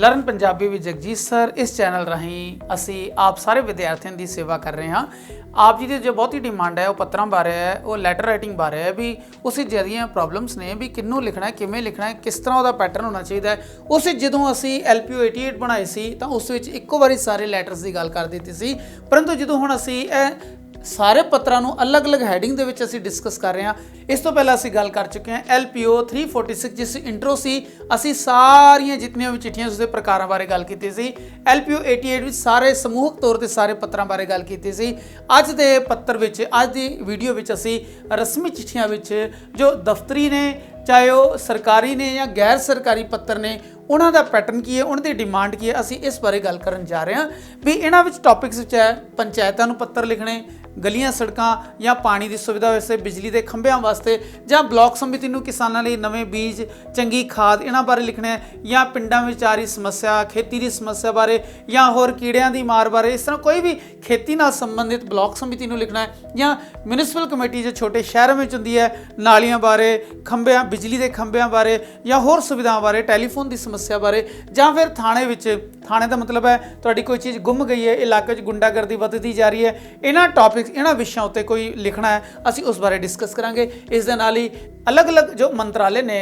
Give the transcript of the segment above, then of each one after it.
Learn Punjabi ਵਿੱਚ Jagjit sir. ਇਸ channel ਰਾਹੀਂ ਅਸੀਂ ਆਪ ਸਾਰੇ ਵਿਦਿਆਰਥੀਆਂ ਦੀ ਸੇਵਾ ਕਰ ਰਹੇ ਹਾਂ। ਆਪ जी की जो बहुत ही डिमांड है वो पत्रों बारे है, वो लैटर राइटिंग बारे है भी उस जदियाँ प्रॉब्लम्स ने भी किन्नू लिखना है, किमें लिखना है, किस तरह का पैटर्न होना चाहिए। उस जो असी LPO 88 बनाए सी तो उस एको बारी सारे लैटर्स की गल कर दी सी, परंतु जो हुण असी सारे पत्रों को अलग अलग हैडिंग के असी डिस्कस कर रहे हैं। इस तो पहले असी गल कर चुके हैं LPO 346 जिस इंट्रो सी असी सारिया जितनियां भी चिट्ठियां उसके प्रकारों बारे गल की सी। LPO 88 में सारे समूहक तौर पर सारे पत्रों बारे गल की सी। अज के पत्र विच अज की वीडियो विच असी रस्मी चिट्ठियां विच जो दफ्तरी ने चाहे वह सरकारी ने या गैर सरकारी पत्र ने उन्हों का पैटर्न की है, उन्होंने डिमांड की है, असी इस बारे गल करन जा रहे हैं भी इन्हां विच टॉपिक्स विच है पंचायतों नूं पत्र लिखने, गलियां सड़कां या पानी की सुविधा वास्ते, बिजली के खंभियां वास्ते, या ब्लॉक समिति नूं किसानां लई नवें बीज, चंगी खाद इन्हां बारे लिखना है, या पिंडां विच आ रही समस्या, खेती की समस्या बारे, या होर कीड़ियां की मार बारे, इस तरह कोई भी खेती नाल संबंधित ब्लॉक समिति नूं लिखना है, या म्यूनिसिपल कमेटी जो छोटे शहरों में हुंदी है नालियां बारे, खंभियां बिजली के खंभियां बारे, या होर सुविधावां बारे, टैलीफोन की समस्या बारे, या फिर थाणे विच, थाणे का मतलब है तुहाडी कोई चीज़ गुम गई है, इलाके में गुंडागर्दी वधदी जा रही है, इन्हां टॉपिक्स इन्हां विषयों उत्ते कोई लिखना है असी उस बारे डिस्कस करांगे। इस दे नाल ही अलग अलग जो मंत्रालय ने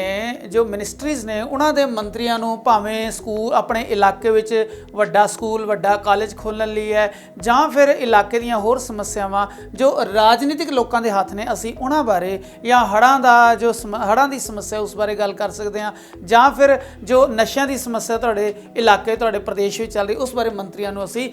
जो मिनिस्ट्रीज़ ने उन्होंने मंत्रियों नूं भावें स्कूल अपने इलाके विच वड्डा स्कूल वड्डा कॉलेज खोलण लई है, जां फिर इलाके दीयां होर समस्यावां जो राजनीतिक लोगों के हाथ ने असी उन्हां बारे, या हड़ां दा जो हड़ां दी समस्या उस बारे गल कर सकते हैं, जां फिर जो नशियां दी समस्या तुहाडे इलाके तुहाडे प्रदेश में चल रही उस बारे मंत्रियों नूं असी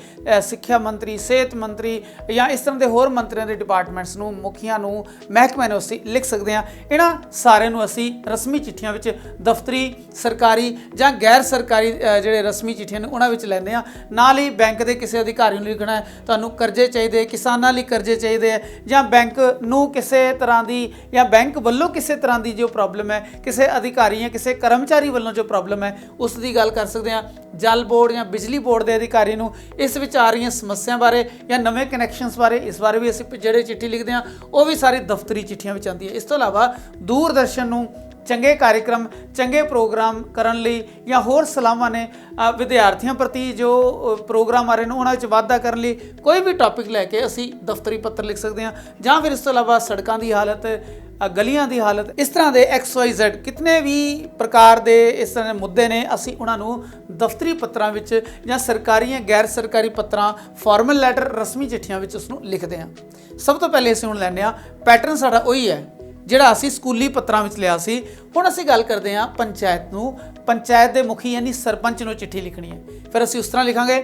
सिक्ख्या मंत्री, सेहत मंत्री या इस तरह के होर मंत्रियों के डिपार्टमेंट्स नूं, मुखियां नूं, महकमे नूं असी लिख सकते हैं। इन्हां सारे नूं असी रस्मी चिट्ठियां विच दफ्तरी सरकारी जां गैर सरकारी जिहड़े रस्मी चिट्ठियां ने उन्हां विच लैंदे आ। नाल ही बैंक के किसी अधिकारी नूं लिखना है तुहानूं करजे चाहिए, किसानां लई करजे चाहिए, जां बैंक नूं किसी तरह की या बैंक वल्लों किसी तरह की जो प्रॉब्लम है, किसी अधिकारी या किसी कर्मचारी वल्लों जो प्रॉब्लम है उसकी गल कर सकते हैं। जल बोर्ड या बिजली बोर्ड के अधिकारी नूं इस विच आ रही समस्या बारे या नवे कनैक्शनस बारे इस बारे भी असी जिहड़े चिट्ठी लिखते हैं वो भी सारी दफ्तरी चिट्ठियां विच आती है। इस तो इलावा दूरदर्शन नूं चंगे कार्यक्रम चंगे प्रोग्राम करन लई या होर सलाहां ने विद्यार्थियों प्रति जो प्रोग्राम आ रहे हैं उन्हां विच वाधा करन लई कोई भी टॉपिक लैके असी दफ्तरी पत्र लिख सकते हैं। जां फिर इस तो इलावा सड़कों की हालत, गलियां की हालत, इस तरह के XYZ कितने भी प्रकार के इस तरह के मुद्दे ने असी उन्होंने दफ्तरी पत्रां विच या सरकारी या गैर सरकारी पत्रां फॉर्मल लैटर रस्मी चिट्ठियां विच उसनूं लिखते हैं। सब तो पहले असीं हुण लैंदे आ पैटर्न साडा उही है जिहड़ा असी स्कूली पत्रां विच लिया सी। हुण असी गल करते हैं पंचायत नूं, पंचायत के मुखी यानी सरपंच नूं चिट्ठी लिखनी है। फिर असी उस तरह लिखांगे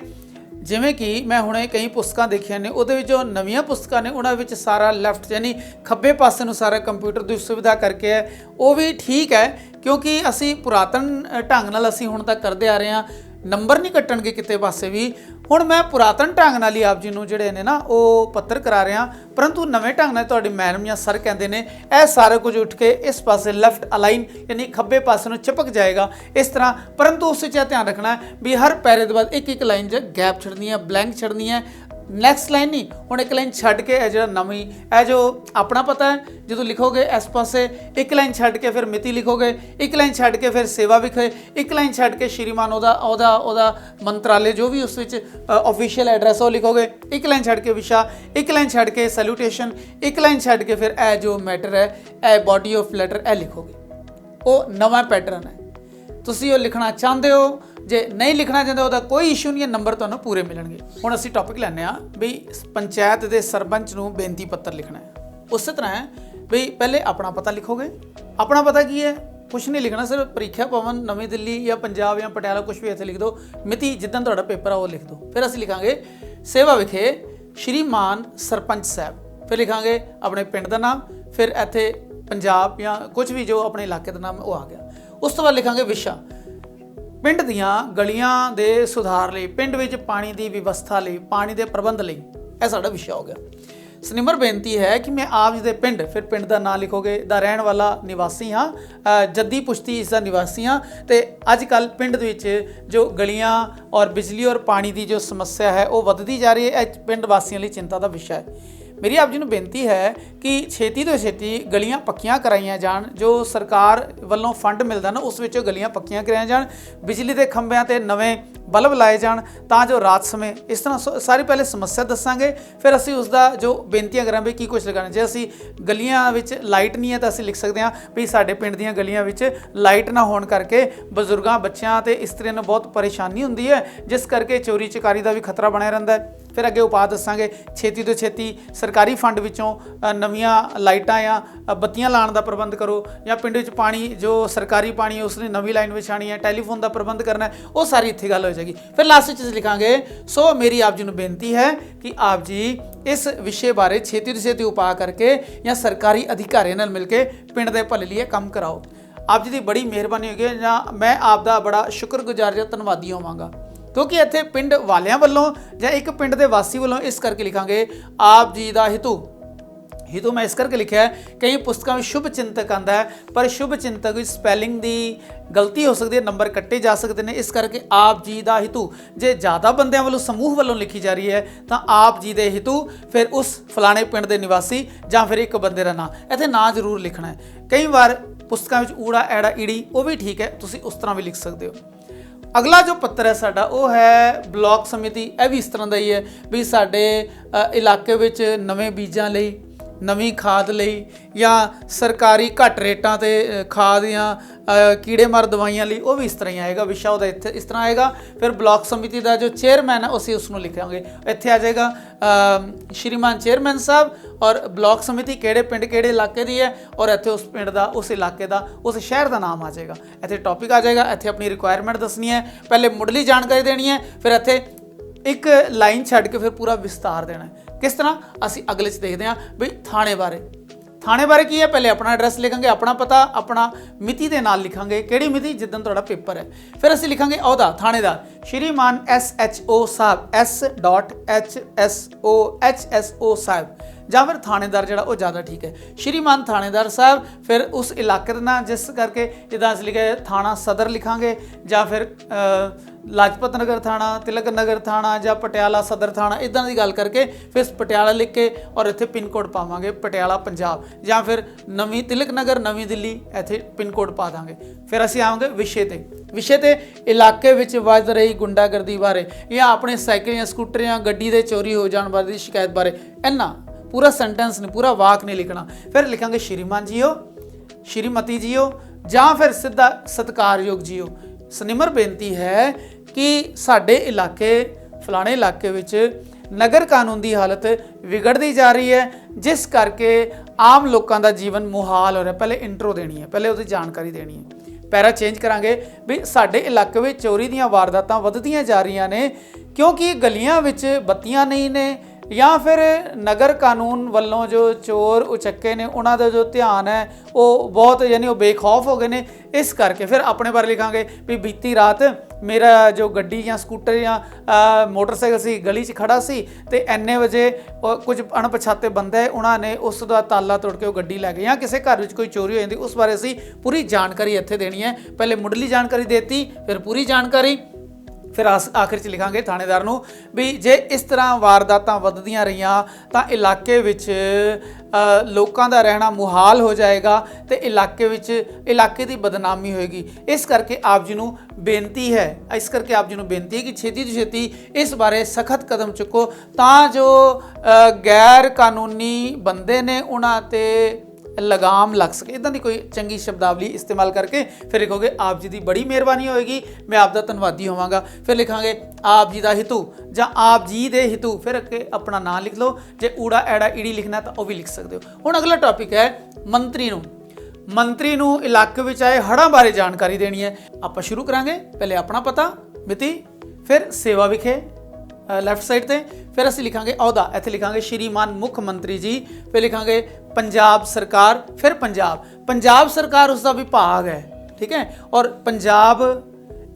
जिमें कि मैं हुणे कई पुस्तकां देखियां ने उहदे विच जो नवीं पुस्तकां ने उहनां विच सारा लैफ्ट यानी खब्बे पासे नूं सारा कंप्यूटर की सुविधा करके है, वो भी ठीक है क्योंकि असी पुरातन ढंग नाल असी हुण तक करते आ रहे हैं, नंबर नहीं कट्टणगे किते पासे भी। हुण मैं पुरातन ढंग नाल ही आप जी नूं जिहड़े ने ना वो पत्र करा रहा, परंतु नवें ढंग नाल तुहाडी मैडम या सर कहते हैं यह सारा कुछ उठ के इस पासे लैफ्ट अलाइन यानी खब्बे पासे नूं चिपक जाएगा इस तरह। परंतु उस ध्यान रखना है भी हर पैरे के बाद एक एक लाइन च गैप छड्डनी है, ब्लैंक छड्डनी है, नैक्सट लाइन नहीं। हुण एक लाइन छड्ड के जो नवीं है जो अपना पता है जो लिखोगे इस पासे एक लाइन छड्ड के फिर मिति लिखोगे, एक लाइन छड्ड के फिर सेवा विखे, एक लाइन छड्ड के श्रीमान ओदा मंत्रालय जो भी उस ऑफिशियल एड्रैस वो लिखोगे, एक लाइन छड्ड के विशा, एक लाइन छड्ड के सैल्यूटेशन, एक लाइन छड्ड के फिर ए जो मैटर है ए बॉडी ऑफ लैटर ए लिखोगे। वो नवा पैटर्न है, तुसीं वो लिखना चाहते हो, जे नहीं लिखना चाहते उसका कोई इशू नहीं है, नंबर तुहानूं पूरे मिलणगे। हुण असीं टॉपिक लैंदे आ भी पंचायत के सरपंच नूं बेनती पत्र लिखना है। उस तरह है भी पहले अपना पता लिखोगे। अपना पता की है, कुछ नहीं लिखना, सिर्फ परीक्षा भवन नवी दिल्ली या पंजाब या पटियाला कुछ भी इत्थे लिख दो, मिति जिद्दन तुहाडा पेपर आ वो लिख दो। फिर असीं लिखांगे सेवा विखे श्रीमान सरपंच साहब, फिर लिखांगे अपने पिंड का नाम, फिर इत्थे पंजाब या कुछ भी जो अपने इलाके का नाम वो आ गया। उस तो बाद लिखांगे विशा पिंड दीयां गलियां दे सुधार लई, पिंड विच पानी की व्यवस्था लई, पानी के प्रबंध लई, यह साडा विशा हो गया। सनिमर बेनती है कि मैं आप जी के पिंड, फिर पिंड का नाम लिखोगे, दा रहन वाला निवासी हाँ, जद्दी पुश्ती इसका निवासी हाँ, तो अजकल पिंड विच जो गलियां और बिजली और पानी की जो समस्या है वो वधदी जा रही है, पिंड वासियों लिए चिंता का विषय है। ਮੇਰੀ ਆਪ ਜੀ ਨੂੰ ਬੇਨਤੀ ਹੈ ਕਿ ਛੇਤੀ ਤੋਂ ਛੇਤੀ ਗਲੀਆਂ ਪੱਕੀਆਂ ਕਰਾਈਆਂ ਜਾਣ। ਜੋ ਸਰਕਾਰ ਵੱਲੋਂ ਫੰਡ ਮਿਲਦਾ ਨਾ ਉਸ ਵਿੱਚੋਂ ਗਲੀਆਂ ਪੱਕੀਆਂ ਕਰਾਈਆਂ ਜਾਣ। ਬਿਜਲੀ ਦੇ ਖੰਭਿਆਂ ਤੇ ਨਵੇਂ ਬਲਬ ਲਾਏ ਜਾਣ ਤਾਂ ਜੋ ਰਾਤ ਸਮੇਂ ਇਸ ਤਰ੍ਹਾਂ ਸਾਰੀ ਪਹਿਲੇ ਸਮੱਸਿਆ ਦੱਸਾਂਗੇ, ਫਿਰ ਅਸੀਂ ਉਸ ਦਾ ਜੋ ਬੇਨਤੀਆਂ ਕਰਾਂ ਵੀ ਕੀ ਕੁਛ ਲਗਾਉਣਾ। ਜੇ ਅਸੀਂ ਗਲੀਆਂ ਵਿੱਚ ਲਾਈਟ ਨਹੀਂ ਹੈ ਤਾਂ ਅਸੀਂ ਲਿਖ ਸਕਦੇ ਹਾਂ ਵੀ ਸਾਡੇ ਪਿੰਡ ਦੀਆਂ ਗਲੀਆਂ ਵਿੱਚ ਲਾਈਟ ਨਾ ਹੋਣ ਕਰਕੇ ਬਜ਼ੁਰਗਾਂ, ਬੱਚਿਆਂ ਤੇ ਇਸਤਰੀਆਂ ਨੂੰ ਬਹੁਤ ਪਰੇਸ਼ਾਨੀ ਹੁੰਦੀ ਹੈ, ਜਿਸ ਕਰਕੇ ਚੋਰੀ ਚਕਾਰੀ ਦਾ ਵੀ ਖਤਰਾ ਬਣਿਆ ਰਹਿੰਦਾ ਹੈ। ਫਿਰ ਅੱਗੇ ਉਪਾਅ ਦੱਸਾਂਗੇ ਛੇਤੀ ਤੋਂ ਛੇਤੀ ਸਰਕਾਰੀ ਫੰਡ ਵਿੱਚੋਂ ਨਵੀਆਂ ਲਾਈਟਾਂ ਜਾਂ ਬੱਤੀਆਂ ਲਾਉਣ ਦਾ ਪ੍ਰਬੰਧ ਕਰੋ, ਜਾਂ ਪਿੰਡ ਵਿੱਚ ਪਾਣੀ ਜੋ ਸਰਕਾਰੀ ਪਾਣੀ ਹੈ ਉਸ ਦੀ ਨਵੀਂ ਲਾਈਨ ਵਿਛਾਣੀ ਹੈ, ਟੈਲੀਫੋਨ ਦਾ ਪ੍ਰਬੰਧ ਕਰਨਾ ਹੈ, ਉਹ ਸਾਰੀ ਇੱਥੇ ਗੱਲ ਹੋ ਜਾਏਗੀ। ਫਿਰ ਲਾਸਟ ਵਿੱਚ ਲਿਖਾਂਗੇ ਸੋ ਮੇਰੀ ਆਪ ਜੀ ਨੂੰ ਬੇਨਤੀ ਹੈ ਕਿ ਆਪ ਜੀ ਇਸ ਵਿਸ਼ੇ ਬਾਰੇ ਛੇਤੀ ਤੋਂ ਛੇਤੀ ਉਪਾਅ ਕਰਕੇ ਜਾਂ ਸਰਕਾਰੀ ਅਧਿਕਾਰੀਆਂ ਨਾਲ ਮਿਲ ਕੇ ਪਿੰਡ ਦੇ ਭਲੇ ਲਈ ਕੰਮ ਕਰਾਓ। ਆਪ ਜੀ ਦੀ ਬੜੀ ਮਿਹਰਬਾਨੀ ਹੋਗੀ ਜਾਂ ਮੈਂ ਆਪ ਦਾ ਬੜਾ ਸ਼ੁਕਰਗੁਜ਼ਾਰ ਜਾਂ ਧੰਨਵਾਦੀ ਹੋਵਾਂਗਾ, ਕਿਉਂਕਿ ਇੱਥੇ ਪਿੰਡ ਵਾਲਿਆਂ ਵੱਲੋਂ ਜਾਂ ਇੱਕ ਪਿੰਡ ਦੇ ਵਾਸੀ ਵੱਲੋਂ ਇਸ ਕਰਕੇ ਲਿਖਾਂਗੇ ਆਪ ਜੀ ਦਾ ਹਿਤੂ ਮੈਂ ਇਸ ਕਰਕੇ ਲਿਖਿਆ ਕਈ ਪੁਸਤਕਾਂ ਵਿੱਚ ਸ਼ੁਭ ਚਿੰਤਕ ਆਉਂਦਾ ਹੈ, ਪਰ ਸ਼ੁਭ ਚਿੰਤਕ ਵਿੱਚ ਸਪੈਲਿੰਗ ਦੀ ਗਲਤੀ ਹੋ ਸਕਦੀ ਹੈ, ਨੰਬਰ ਕੱਟੇ ਜਾ ਸਕਦੇ ਨੇ। ਇਸ ਕਰਕੇ ਆਪ ਜੀ ਦਾ ਹਿਤੂ ਜੇ ਜ਼ਿਆਦਾ ਬੰਦਿਆਂ ਵੱਲੋਂ ਸਮੂਹ ਵੱਲੋਂ ਲਿਖੀ ਜਾ ਰਹੀ ਹੈ ਤਾਂ ਆਪ ਜੀ ਦੇ ਹਿਤੂ, ਫਿਰ ਉਸ ਫਲਾਣੇ ਪਿੰਡ ਦੇ ਨਿਵਾਸੀ ਜਾਂ ਫਿਰ ਇੱਕ ਬੰਦੇ ਦਾ ਨਾਂ, ਇੱਥੇ ਨਾਂ ਜ਼ਰੂਰ ਲਿਖਣਾ ਹੈ। ਕਈ ਵਾਰ ਪੁਸਤਕਾਂ ਵਿੱਚ ਊੜਾ ਐੜਾ ਈੜੀ ਉਹ ਵੀ ਠੀਕ ਹੈ, ਤੁਸੀਂ ਉਸ ਤਰ੍ਹਾਂ ਵੀ ਲਿਖ ਸਕਦੇ ਹੋ। ਅਗਲਾ ਜੋ ਪੱਤਰ ਹੈ ਸਾਡਾ ਉਹ ਹੈ ਬਲਾਕ ਸਮਿਤੀ। ਇਹ ਵੀ ਇਸ ਤਰ੍ਹਾਂ ਦਾ ਹੀ ਹੈ ਵੀ ਸਾਡੇ ਇਲਾਕੇ ਵਿੱਚ ਨਵੇਂ ਬੀਜਾਂ ਲਈ, ਨਵੀਂ ਖਾਦ ਲਈ ਜਾਂ ਸਰਕਾਰੀ ਘੱਟ ਰੇਟਾਂ ਤੇ ਖਾਦ ਜਾਂ ਕੀੜੇ ਮਾਰ ਦਵਾਈਆਂ ਲਈ, ਉਹ ਵੀ ਇਸ ਤਰ੍ਹਾਂ ਹੀ ਆਏਗਾ। ਵਿਸ਼ਾ ਉਹਦਾ ਇੱਥੇ ਇਸ ਤਰ੍ਹਾਂ ਆਏਗਾ। ਫਿਰ ਬਲਾਕ ਸਮਿਤੀ ਦਾ ਜੋ ਚੇਅਰਮੈਨ ਹੈ ਅਸੀਂ ਉਸ ਨੂੰ ਲਿਖਾਂਗੇ, ਇੱਥੇ ਆ ਜਾਏਗਾ ਸ਼੍ਰੀਮਾਨ ਚੇਅਰਮੈਨ ਸਾਹਿਬ, ਔਰ ਬਲਾਕ ਸਮਿਤੀ ਕਿਹੜੇ ਪਿੰਡ ਕਿਹੜੇ ਇਲਾਕੇ ਦੀ ਹੈ, ਔਰ ਇੱਥੇ ਉਸ ਪਿੰਡ ਦਾ, ਉਸ ਇਲਾਕੇ ਦਾ, ਉਸ ਸ਼ਹਿਰ ਦਾ ਨਾਮ ਆ ਜਾਏਗਾ। ਇੱਥੇ ਟੌਪਿਕ ਆ ਜਾਏਗਾ, ਇੱਥੇ ਆਪਣੀ ਰਿਕੁਆਇਰਮੈਂਟ ਦੱਸਣੀ ਹੈ, ਪਹਿਲੇ ਮੁੱਢਲੀ ਜਾਣਕਾਰੀ ਦੇਣੀ ਹੈ, ਫਿਰ ਇੱਥੇ ਇੱਕ ਲਾਈਨ ਛੱਡ ਕੇ ਫਿਰ ਪੂਰਾ ਵਿਸਤਾਰ ਦੇਣਾ ਹੈ। ਕਿਸ ਤਰ੍ਹਾਂ ਅਸੀਂ ਅਗਲੇ 'ਚ ਦੇਖਦੇ ਹਾਂ ਵੀ ਥਾਣੇ ਬਾਰੇ ਕੀ ਹੈ। ਪਹਿਲੇ ਆਪਣਾ ਐਡਰੈਸ ਲਿਖਾਂਗੇ, ਆਪਣਾ ਪਤਾ, ਆਪਣਾ ਮਿਤੀ ਦੇ ਨਾਲ ਲਿਖਾਂਗੇ, ਕਿਹੜੀ ਮਿਤੀ ਜਿੱਦਣ ਤੁਹਾਡਾ ਪੇਪਰ ਹੈ। ਫਿਰ ਅਸੀਂ ਲਿਖਾਂਗੇ ਅਹੁਦਾ ਥਾਣੇਦਾਰ ਸ਼੍ਰੀਮਾਨ SHO ਸਾਹਿਬ, SHSO ਸਾਹਿਬ, ਜਾਂ ਫਿਰ ਥਾਣੇਦਾਰ ਜਿਹੜਾ ਉਹ ਜ਼ਿਆਦਾ ਠੀਕ ਹੈ, ਸ਼੍ਰੀਮਾਨ ਥਾਣੇਦਾਰ ਸਾਹਿਬ। ਫਿਰ ਉਸ ਇਲਾਕੇ ਦਾ ਨਾਂ, ਜਿਸ ਕਰਕੇ ਜਿੱਦਾਂ ਅਸੀਂ ਲਿਖਿਆ ਥਾਣਾ ਸਦਰ ਲਿਖਾਂਗੇ, ਜਾਂ ਫਿਰ ਲਾਜਪਤ ਨਗਰ ਥਾਣਾ, ਤਿਲਕ ਨਗਰ ਥਾਣਾ, ਜਾਂ ਪਟਿਆਲਾ ਸਦਰ ਥਾਣਾ, ਇੱਦਾਂ ਦੀ ਗੱਲ ਕਰਕੇ ਫਿਰ ਪਟਿਆਲਾ ਲਿਖ ਕੇ ਔਰ ਇੱਥੇ ਪਿੰਨ ਕੋਡ ਪਾਵਾਂਗੇ ਪਟਿਆਲਾ ਪੰਜਾਬ, ਜਾਂ ਫਿਰ ਨਵੀਂ ਤਿਲਕ ਨਗਰ ਨਵੀਂ ਦਿੱਲੀ, ਇੱਥੇ ਪਿੰਨ ਕੋਡ ਪਾ ਦਾਂਗੇ। ਫਿਰ ਅਸੀਂ ਆਵਾਂਗੇ ਵਿਸ਼ੇ ਤੇ ਇਲਾਕੇ ਵਿੱਚ ਵੱਧ ਰਹੀ ਗੁੰਡਾਗਰਦੀ ਬਾਰੇ, ਜਾਂ ਆਪਣੇ ਸਾਈਕਲ ਜਾਂ ਸਕੂਟਰ ਜਾਂ ਗੱਡੀ ਦੇ ਚੋਰੀ ਹੋ ਜਾਣ ਬਾਰੇ ਦੀ ਸ਼ਿਕਾਇਤ ਬਾਰੇ। ਇੰਨਾ ਪੂਰਾ ਸੈਂਟੈਂਸ ਨਹੀਂ, ਪੂਰਾ ਵਾਕ ਨਹੀਂ ਲਿਖਣਾ। ਫਿਰ ਲਿਖਾਂਗੇ ਸ਼੍ਰੀਮਾਨ ਜੀਓ, ਸ਼੍ਰੀਮਤੀ ਜੀਓ, ਜਾਂ ਫਿਰ ਸਿੱਧਾ ਸਤਿਕਾਰਯੋਗ ਜੀਓ। ਸਨਿਮਰ ਬੇਨਤੀ ਹੈ ਕਿ ਸਾਡੇ ਇਲਾਕੇ ਫਲਾਣੇ ਇਲਾਕੇ ਵਿੱਚ ਨਗਰ ਕਾਨੂੰਨ ਦੀ ਹਾਲਤ ਵਿਗੜਦੀ ਜਾ ਰਹੀ ਹੈ, ਜਿਸ ਕਰਕੇ ਆਮ ਲੋਕਾਂ ਦਾ ਜੀਵਨ ਮੁਹਾਲ ਹੋ ਰਿਹਾ। ਪਹਿਲੇ ਇੰਟਰੋ ਦੇਣੀ ਹੈ, ਪਹਿਲੇ ਉਹਦੀ ਜਾਣਕਾਰੀ ਦੇਣੀ ਹੈ। ਪੈਰਾ ਚੇਂਜ ਕਰਾਂਗੇ ਵੀ ਸਾਡੇ ਇਲਾਕੇ ਵਿੱਚ ਚੋਰੀ ਦੀਆਂ ਵਾਰਦਾਤਾਂ ਵੱਧਦੀਆਂ ਜਾ ਰਹੀਆਂ ਨੇ, ਕਿਉਂਕਿ ਗਲੀਆਂ ਵਿੱਚ ਬੱਤੀਆਂ ਨਹੀਂ ਨੇ, ਜਾਂ ਫਿਰ ਨਗਰ ਕਾਨੂੰਨ ਵੱਲੋਂ ਜੋ ਚੋਰ ਉਚੱਕੇ ਨੇ ਉਹਨਾਂ ਦਾ ਜੋ ਧਿਆਨ ਹੈ ਉਹ ਬਹੁਤ, ਯਾਨੀ ਉਹ ਬੇਖੌਫ ਹੋ ਗਏ ਨੇ। ਇਸ ਕਰਕੇ ਫਿਰ ਆਪਣੇ ਬਾਰੇ ਲਿਖਾਂਗੇ ਵੀ ਬੀਤੀ ਰਾਤ ਮੇਰਾ ਜੋ ਗੱਡੀ ਜਾਂ ਸਕੂਟਰ ਜਾਂ ਮੋਟਰਸਾਈਕਲ ਸੀ ਗਲੀ 'ਚ ਖੜਾ ਸੀ, ਤੇ ਇੰਨੇ ਵਜੇ ਕੁਝ ਅਣਪਛਾਤੇ ਬੰਦੇ ਉਹਨਾਂ ਨੇ ਉਸ ਦਾ ਤਾਲਾ ਤੋੜ ਕੇ ਉਹ ਗੱਡੀ ਲੈ ਗਏ, ਜਾਂ ਕਿਸੇ ਘਰ ਵਿੱਚ ਕੋਈ ਚੋਰੀ ਹੋ ਜਾਂਦੀ, ਉਸ ਬਾਰੇ ਅਸੀਂ ਪੂਰੀ ਜਾਣਕਾਰੀ ਇੱਥੇ ਦੇਣੀ ਹੈ। ਪਹਿਲੇ ਮੁੱਢਲੀ ਜਾਣਕਾਰੀ ਦੇਤੀ, ਫਿਰ ਪੂਰੀ ਜਾਣਕਾਰੀ, ਫਿਰ ਆਖਿਰ 'ਚ ਲਿਖਾਂਗੇ ਥਾਣੇਦਾਰ ਨੂੰ ਵੀ ਜੇ ਇਸ ਤਰ੍ਹਾਂ ਵਾਰਦਾਤਾਂ ਵੱਧਦੀਆਂ ਰਹੀਆਂ ਤਾਂ ਇਲਾਕੇ ਵਿੱਚ ਲੋਕਾਂ ਦਾ ਰਹਿਣਾ ਮੁਹਾਲ ਹੋ ਜਾਏਗਾ ਤੇ ਇਲਾਕੇ ਦੀ ਬਦਨਾਮੀ ਹੋਏਗੀ। ਇਸ ਕਰਕੇ ਆਪ ਜੀ ਨੂੰ ਬੇਨਤੀ ਹੈ ਕਿ ਛੇਤੀ ਤੋਂ ਛੇਤੀ ਇਸ ਬਾਰੇ ਸਖਤ ਕਦਮ ਚੁੱਕੋ, ਤਾਂ ਜੋ ਗੈਰ ਕਾਨੂੰਨੀ ਬੰਦੇ ਨੇ ਉਹਨਾਂ ਤੇ ਲਗਾਮ ਲੱਗ ਸਕੇ। ਇੱਦਾਂ ਦੀ ਕੋਈ ਚੰਗੀ ਸ਼ਬਦਾਵਲੀ ਇਸਤੇਮਾਲ ਕਰਕੇ ਫਿਰ ਲਿਖੋਗੇ ਆਪ ਜੀ ਦੀ ਬੜੀ ਮਿਹਰਬਾਨੀ ਹੋਏਗੀ, ਮੈਂ ਆਪ ਦਾ ਧੰਨਵਾਦੀ ਹੋਵਾਂਗਾ। ਫਿਰ ਲਿਖਾਂਗੇ ਆਪ ਜੀ ਦਾ ਹਿਤੂ ਜਾਂ ਆਪ ਜੀ ਦੇ ਹਿਤੂ, ਫਿਰ ਅੱਗੇ ਆਪਣਾ ਨਾਂ ਲਿਖ ਲਓ। ਜੇ ਊੜਾ ਐੜਾ ਈੜੀ ਲਿਖਣਾ ਤਾਂ ਉਹ ਵੀ ਲਿਖ ਸਕਦੇ ਹੋ। ਹੁਣ ਅਗਲਾ ਟੌਪਿਕ ਹੈ ਮੰਤਰੀ ਨੂੰ ਇਲਾਕੇ ਵਿੱਚ ਆਏ ਹੜ੍ਹਾਂ ਬਾਰੇ ਜਾਣਕਾਰੀ ਦੇਣੀ ਹੈ। ਆਪਾਂ ਸ਼ੁਰੂ ਕਰਾਂਗੇ, ਪਹਿਲੇ ਆਪਣਾ ਪਤਾ, ਮਿਤੀ, ਫਿਰ ਸੇਵਾ ਵਿਖੇ ਲੈਫਟ ਸਾਈਡ ਤੇ, ਫਿਰ ਅਸੀਂ ਲਿਖਾਂਗੇ ਅਹੁਦਾ, ਇੱਥੇ ਲਿਖਾਂਗੇ ਸ਼੍ਰੀਮਾਨ ਮੁੱਖ ਮੰਤਰੀ ਜੀ। ਫਿਰ ਲਿਖਾਂਗੇ ਪੰਜਾਬ ਸਰਕਾਰ, ਫਿਰ ਪੰਜਾਬ ਸਰਕਾਰ ਉਸ ਦਾ ਵਿਭਾਗ ਹੈ, ਠੀਕ ਹੈ, ਔਰ ਪੰਜਾਬ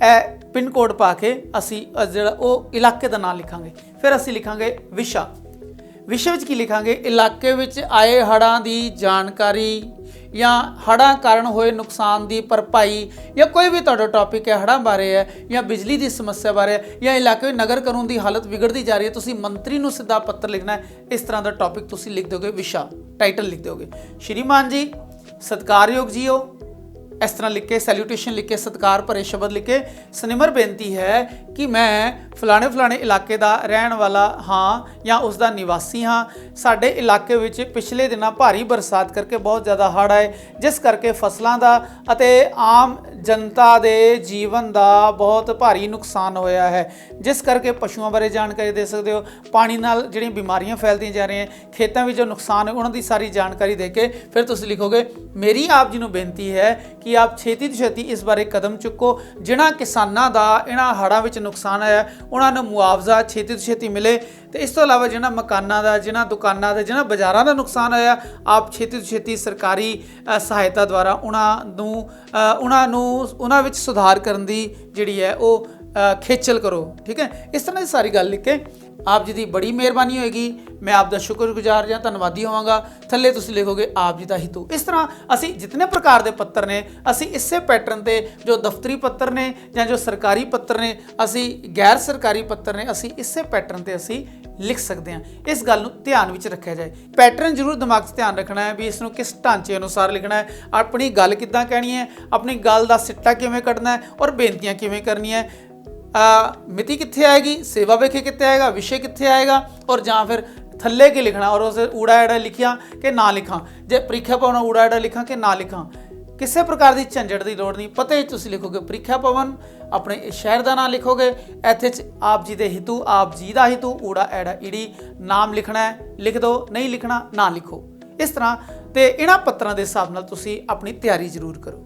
ਇਹ ਪਿੰਨ ਕੋਡ ਪਾ ਕੇ ਅਸੀਂ ਜਿਹੜਾ ਉਹ ਇਲਾਕੇ ਦਾ ਨਾਮ ਲਿਖਾਂਗੇ। ਫਿਰ ਅਸੀਂ ਲਿਖਾਂਗੇ ਵਿਸ਼ੇ ਵਿੱਚ ਕੀ ਲਿਖਾਂਗੇ? ਇਲਾਕੇ ਵਿੱਚ ਆਏ ਹੜ੍ਹਾਂ ਦੀ ਜਾਣਕਾਰੀ ਜਾਂ ਹੜ੍ਹਾਂ ਕਾਰਨ ਹੋਏ ਨੁਕਸਾਨ ਦੀ ਭਰਪਾਈ, ਜਾਂ ਕੋਈ ਵੀ ਤੁਹਾਡਾ ਟੌਪਿਕ ਹੈ ਹੜ੍ਹਾਂ ਬਾਰੇ ਹੈ ਜਾਂ ਬਿਜਲੀ ਦੀ ਸਮੱਸਿਆ ਬਾਰੇ ਹੈ ਜਾਂ ਇਲਾਕੇ ਵਿੱਚ ਨਗਰ ਕਾਨੂੰਨ ਦੀ ਹਾਲਤ ਵਿਗੜਦੀ ਜਾ ਰਹੀ ਹੈ, ਤੁਸੀਂ ਮੰਤਰੀ ਨੂੰ ਸਿੱਧਾ ਪੱਤਰ ਲਿਖਣਾ ਹੈ। ਇਸ ਤਰ੍ਹਾਂ ਦਾ ਟੌਪਿਕ ਤੁਸੀਂ ਲਿਖ ਦਿਓਗੇ, ਵਿਸ਼ਾ ਟਾਈਟਲ ਲਿਖ ਦਿਓਗੇ। ਸ਼੍ਰੀਮਾਨ ਜੀ, ਸਤਿਕਾਰਯੋਗ ਜੀਓ, ਇਸ ਤਰ੍ਹਾਂ ਲਿਖ ਕੇ ਸੈਲੂਟੇਸ਼ਨ ਲਿਖ ਕੇ ਸਤਿਕਾਰ ਭਰੇ ਸ਼ਬਦ ਲਿਖ ਕੇ ਸਨਿਮਰ ਬੇਨਤੀ ਹੈ ਕਿ ਮੈਂ ਫਲਾਣੇ ਇਲਾਕੇ ਦਾ ਰਹਿਣ ਵਾਲਾ ਹਾਂ ਜਾਂ ਉਸ ਦਾ ਨਿਵਾਸੀ ਹਾਂ। ਸਾਡੇ ਇਲਾਕੇ ਵਿੱਚ ਪਿਛਲੇ ਦਿਨਾਂ ਭਾਰੀ ਬਰਸਾਤ ਕਰਕੇ ਬਹੁਤ ਜ਼ਿਆਦਾ ਹੜ੍ਹ ਆਏ, ਜਿਸ ਕਰਕੇ ਫਸਲਾਂ ਦਾ ਅਤੇ ਆਮ ਜਨਤਾ ਦੇ ਜੀਵਨ ਦਾ ਬਹੁਤ ਭਾਰੀ ਨੁਕਸਾਨ ਹੋਇਆ ਹੈ, ਜਿਸ ਕਰਕੇ ਪਸ਼ੂਆਂ ਬਾਰੇ ਜਾਣਕਾਰੀ ਦੇ ਸਕਦੇ ਹੋ। ਪਾਣੀ ਨਾਲ ਜਿਹੜੀਆਂ ਬਿਮਾਰੀਆਂ ਫੈਲਦੀਆਂ ਜਾ ਰਹੀਆਂ, ਖੇਤਾਂ ਵਿੱਚ ਜੋ ਨੁਕਸਾਨ ਹੈ ਉਹਨਾਂ ਦੀ ਸਾਰੀ ਜਾਣਕਾਰੀ ਦੇ ਕੇ ਫਿਰ ਤੁਸੀਂ ਲਿਖੋਗੇ, ਮੇਰੀ ਆਪ ਜੀ ਨੂੰ ਬੇਨਤੀ ਹੈ ਕਿ ਆਪ ਛੇਤੀ ਤੋਂ ਛੇਤੀ ਇਸ ਬਾਰੇ ਕਦਮ ਚੁੱਕੋ। ਜਿਨ੍ਹਾਂ ਕਿਸਾਨਾਂ ਦਾ ਇਹਨਾਂ ਹੜ੍ਹਾਂ ਵਿੱਚ ਨੁਕਸਾਨ ਆਇਆ ਉਹਨਾਂ ਨੂੰ ਮੁਆਵਜ਼ਾ ਛੇਤੀ ਤੋਂ ਛੇਤੀ ਮਿਲੇ, ਤੇ ਇਸ ਤੋਂ ਇਲਾਵਾ ਜਿਹਨਾਂ ਮਕਾਨਾਂ ਦਾ, ਜਿਹਨਾਂ ਦੁਕਾਨਾਂ ਦਾ, ਜਿਹਨਾਂ ਬਾਜ਼ਾਰਾਂ ਦਾ ਨੁਕਸਾਨ ਹੋਇਆ, ਆਪ ਛੇਤੀ ਤੋਂ ਛੇਤੀ ਸਰਕਾਰੀ ਸਹਾਇਤਾ ਦੁਆਰਾ ਉਹਨਾਂ ਵਿੱਚ ਸੁਧਾਰ ਕਰਨ ਦੀ ਜਿਹੜੀ ਹੈ ਉਹ ਖੇਚਲ ਕਰੋ। ਠੀਕ ਹੈ, ਇਸ ਤਰ੍ਹਾਂ ਦੀ ਸਾਰੀ ਗੱਲ ਲਿਖ ਕੇ ਆਪ ਜੀ ਦੀ ਬੜੀ ਮਿਹਰਬਾਨੀ ਹੋਏਗੀ, ਮੈਂ ਆਪ ਦਾ ਸ਼ੁਕਰਗੁਜ਼ਾਰ ਜਾਂ ਧੰਨਵਾਦੀ ਹੋਵਾਂਗਾ। ਥੱਲੇ ਤੁਸੀਂ ਲਿਖੋਗੇ ਆਪ ਜੀ ਦਾ ਹਿਤੂ। ਇਸ ਤਰ੍ਹਾਂ ਅਸੀਂ ਜਿਤਨੇ ਪ੍ਰਕਾਰ ਦੇ ਪੱਤਰ ਨੇ ਅਸੀਂ ਇਸੇ ਪੈਟਰਨ ਤੇ, ਜੋ ਦਫ਼ਤਰੀ ਪੱਤਰ ਨੇ ਜਾਂ ਜੋ ਸਰਕਾਰੀ ਪੱਤਰ ਨੇ, ਅਸੀਂ ਗੈਰ ਸਰਕਾਰੀ ਪੱਤਰ ਨੇ, ਅਸੀਂ ਇਸੇ ਪੈਟਰਨ ਤੇ ਅਸੀਂ ਲਿਖ ਸਕਦੇ ਹਾਂ। ਇਸ ਗੱਲ ਨੂੰ ਧਿਆਨ ਵਿੱਚ ਰੱਖਿਆ ਜਾਏ। ਪੈਟਰਨ ਜ਼ਰੂਰ ਦਿਮਾਗ 'ਚ ਧਿਆਨ ਰੱਖਣਾ ਹੈ ਵੀ ਇਸ ਨੂੰ ਕਿਸ ਢਾਂਚੇ ਅਨੁਸਾਰ ਲਿਖਣਾ ਹੈ, ਆਪਣੀ ਗੱਲ ਕਿੱਦਾਂ ਕਹਿਣੀ ਹੈ, ਆਪਣੀ ਗੱਲ ਦਾ ਸਿੱਟਾ ਕਿਵੇਂ ਕੱਢਣਾ ਹੈ ਔਰ ਬੇਨਤੀਆਂ ਕਿਵੇਂ ਕਰਨੀਆਂ ਹੈ। ਮਿਤੀ ਕਿੱਥੇ ਆਏਗੀ, ਸੇਵਾ ਵੇਖੇ ਕਿੱਥੇ ਆਏਗਾ, ਵਿਸ਼ੇ ਕਿੱਥੇ ਆਏਗਾ, ਔਰ ਜਾਂ ਫਿਰ ਥੱਲੇ ਕੀ ਲਿਖਣਾ ਔਰ ਉਸ ਊੜਾ ਐੜਾ ਲਿਖਿਆ ਕਿ ਨਾ ਲਿਖਾਂ, ਜੇ ਪ੍ਰੀਖਿਆ ਭਵਨ ਊੜਾ ਐੜਾ ਲਿਖਾਂ ਕਿ ਨਾ ਲਿਖਾਂ, ਕਿਸੇ ਪ੍ਰਕਾਰ ਦੀ ਝੰਜਟ ਦੀ ਲੋੜ ਨਹੀਂ। ਪਤੇ ਤੁਸੀਂ ਲਿਖੋਗੇ ਪ੍ਰੀਖਿਆ ਭਵਨ, ਆਪਣੇ ਸ਼ਹਿਰ ਦਾ ਨਾਮ ਲਿਖੋਗੇ, ਇੱਥੇ 'ਚ ਆਪ ਜੀ ਦੇ ਹਿਤੂ, ਆਪ ਜੀ ਦਾ ਹਿਤੂ, ਊੜਾ ਐੜਾ ਈੜੀ ਨਾਮ ਲਿਖਣਾ ਹੈ, ਲਿਖ ਦਿਓ, ਨਹੀਂ ਲਿਖਣਾ ਨਾ ਲਿਖੋ। ਇਸ ਤਰ੍ਹਾਂ ਤੇ ਇਹਨਾਂ ਪੱਤਰਾਂ ਦੇ ਹਿਸਾਬ ਨਾਲ ਤੁਸੀਂ ਆਪਣੀ ਤਿਆਰੀ ਜ਼ਰੂਰ ਕਰੋ।